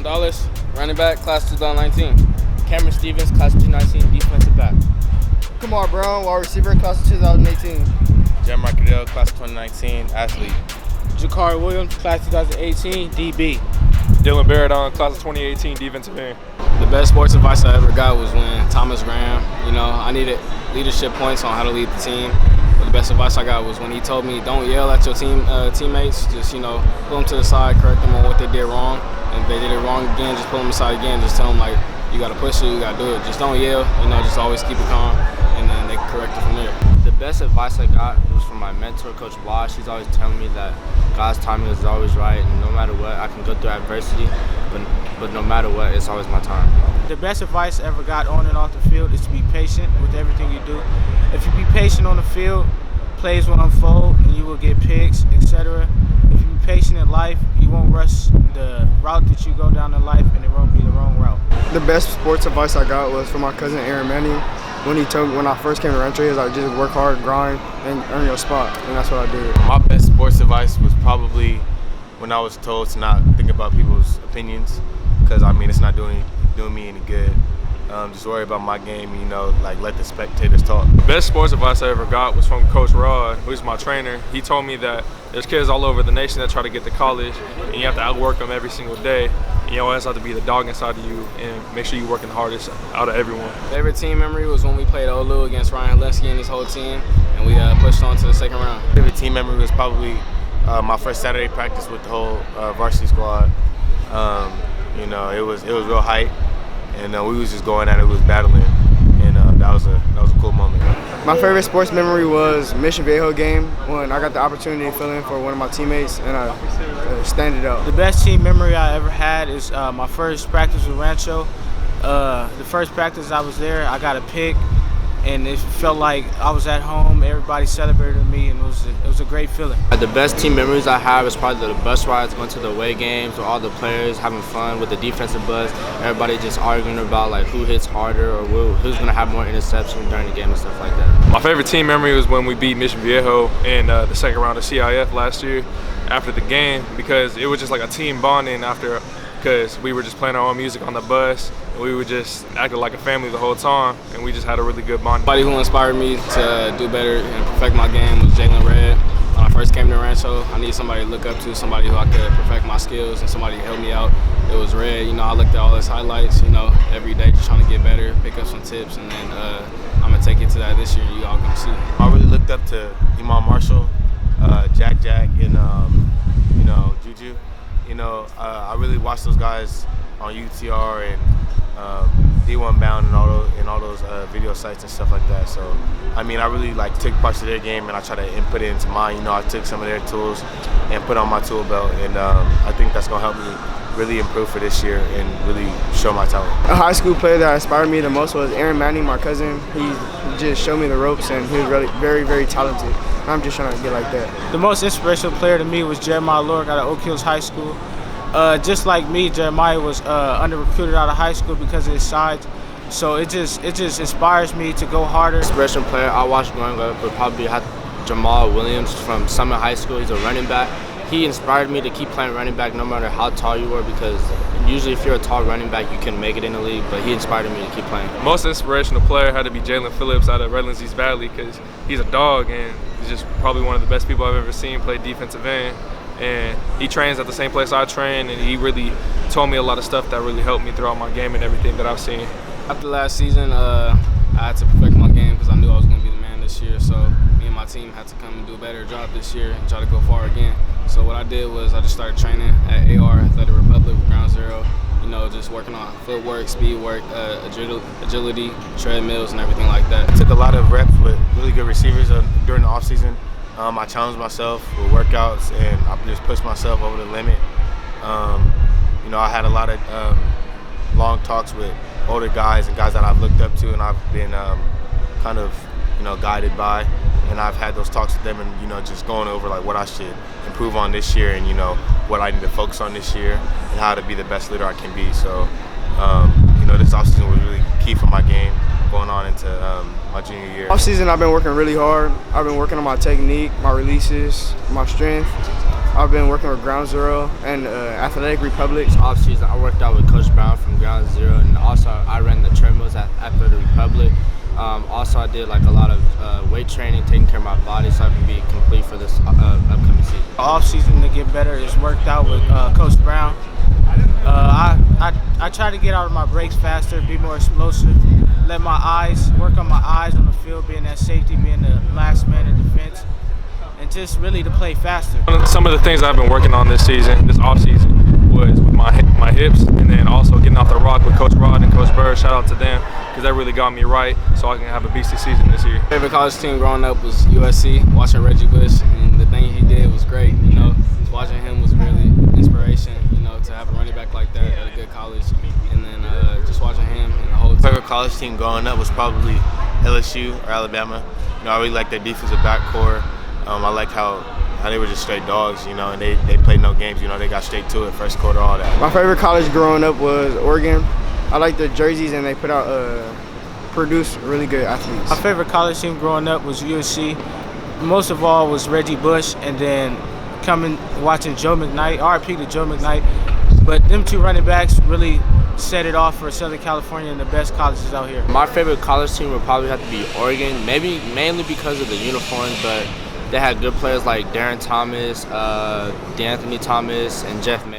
Gonzalez, running back, class 2019. Cameron Stevens, class 2019, defensive back. Kamar Brown, wide receiver, class of 2018. Jamal Williams, class 2019, athlete. Jamal Williams, class 2018, DB. Dylan Barrett, class of 2018, defensive end. The best sports advice I ever got was when Thomas Graham, I needed leadership points on how to lead the team. But the best advice I got was when he told me, don't yell at your teammates, just, pull them to the side, correct them on what they did wrong. And if they did it wrong again, just pull them aside again, just tell them, you got to push it, you got to do it. Just don't yell, just always keep it calm, and then they can correct it from there. The best advice I got was from my mentor, Coach Wash. He's always telling me that God's timing is always right, and no matter what, I can go through adversity, but no matter what, it's always my time. The best advice I ever got on and off the field is to be patient with everything you do. If you be patient on the field, plays will unfold, and you will get picks, etc. If you be patient in life, you won't rush the route that you go down in life, and it won't be the wrong route. The best sports advice I got was from my cousin Aaron Manning. When he told me when I first came to Rancho, he was like, just work hard, grind, and earn your spot. And that's what I did. My best sports advice was probably when I was told to not think about people's opinions, because it's not doing me any good. Just worry about my game, let the spectators talk. The best sports advice I ever got was from Coach Rod, who's my trainer. He told me that there's kids all over the nation that try to get to college, and you have to outwork them every single day. And you always have to be the dog inside of you and make sure you're working the hardest out of everyone. Favorite team memory was when we played Olu against Ryan Lesky and his whole team, and we pushed on to the second round. Favorite team memory was probably my first Saturday practice with the whole varsity squad. It was real hype, and we was just going at it, we was battling, and that was a cool moment. My favorite sports memory was Mission Viejo game when I got the opportunity to fill in for one of my teammates, and I stand it up. The best team memory I ever had is my first practice with Rancho. The first practice I was there, I got a pick, and it felt like I was at home. Everybody celebrated me, and it was a great feeling. The best team memories I have is probably the bus rides, going to the away games with all the players, having fun with the defensive buzz. Everybody just arguing about who hits harder or who's going to have more interceptions during the game and stuff like that. My favorite team memory was when we beat Mission Viejo in the second round of CIF last year after the game, because it was just like a team bonding because we were just playing our own music on the bus. We were just acting like a family the whole time, and we just had a really good bond. Somebody who inspired me to do better and perfect my game was Jalen Red. When I first came to Rancho, I needed somebody to look up to, somebody who I could perfect my skills, and somebody to help me out. It was Red. I looked at all his highlights, every day just trying to get better, pick up some tips, and then I'm going to take it to that this year, and you all going to see. I really looked up to Imam Marshall, Jack, and Juju. I really watched those guys on UTR and D1 Bound and all those video sites and stuff like that. So I really took parts of their game, and I try to input it into mine. I took some of their tools and put on my tool belt, and I think that's gonna help me really improve for this year and really show my talent. A high school player that inspired me the most was Aaron Manning, my cousin. He just showed me the ropes, and he was really very, very talented. I'm just trying to get like that. The most inspirational player to me was Jeremiah Lork out of Oak Hills High School. Just like me, Jeremiah was under-recruited out of high school because of his size. So it just inspires me to go harder. Inspirational player I watched growing up would probably have Jamal Williams from Summit High School. He's a running back. He inspired me to keep playing running back no matter how tall you were, because usually if you're a tall running back, you can make it in the league, but he inspired me to keep playing. Most inspirational player had to be Jalen Phillips out of Redlands East Valley, because he's a dog, and he's just probably one of the best people I've ever seen play defensive end. And he trains at the same place I train, and he really told me a lot of stuff that really helped me throughout my game and everything that I've seen. After last season, I had to perfect my game because I knew I was going to be the man this year. So me and my team had to come and do a better job this year and try to go far again. So what I did was I just started training at AR, Athletic Republic, Ground Zero. Just working on footwork, speed work, agility, treadmills, and everything like that. I took a lot of reps with really good receivers during the offseason. I challenged myself with workouts, and I just pushed myself over the limit. I had a lot of long talks with older guys and guys that I've looked up to, and I've been kind of guided by. And I've had those talks with them, and just going over what I should improve on this year, and what I need to focus on this year, and how to be the best leader I can be. So this offseason was really key for my game going on into my junior year. Offseason, I've been working really hard. I've been working on my technique, my releases, my strength. I've been working with Ground Zero and Athletic Republics. Off season, I worked out with Coach Brown from Ground Zero, and also I ran the treadmills at Athletic Republic. Also, I did like a lot of weight training, taking care of my body so I can be complete for this upcoming season. Off season to get better is worked out with Coach Brown. I try to get out of my breaks faster, be more explosive, let my eyes work on my eyes on the field, being that safety, being the last man in defense, and just really to play faster. Some of the things I've been working on this off season, was with my hips, and then also getting off the rock with Coach Rod and Coach Bird. Shout out to them, because that really got me right, so I can have a beastly season this year. Favorite college team growing up was USC. Watching Reggie Bush, and the thing he did was great. You know, watching him was really inspiration. You know, to have a running back like that at a good college, and then just watching him and the whole team. Favorite college team growing up was probably LSU or Alabama. You know, I really like their defensive backcourt. I like how they were just straight dogs, you know, and they played no games. You know, they got straight to it, first quarter, all that. My favorite college growing up was Oregon. I like the jerseys, and they produce really good athletes. My favorite college team growing up was USC. Most of all was Reggie Bush, and then watching Joe McKnight, RIP to Joe McKnight. But them two running backs really set it off for Southern California and the best colleges out here. My favorite college team would probably have to be Oregon, maybe mainly because of the uniforms, but they had good players like Darren Thomas, DeAnthony Thomas, and Jeff May.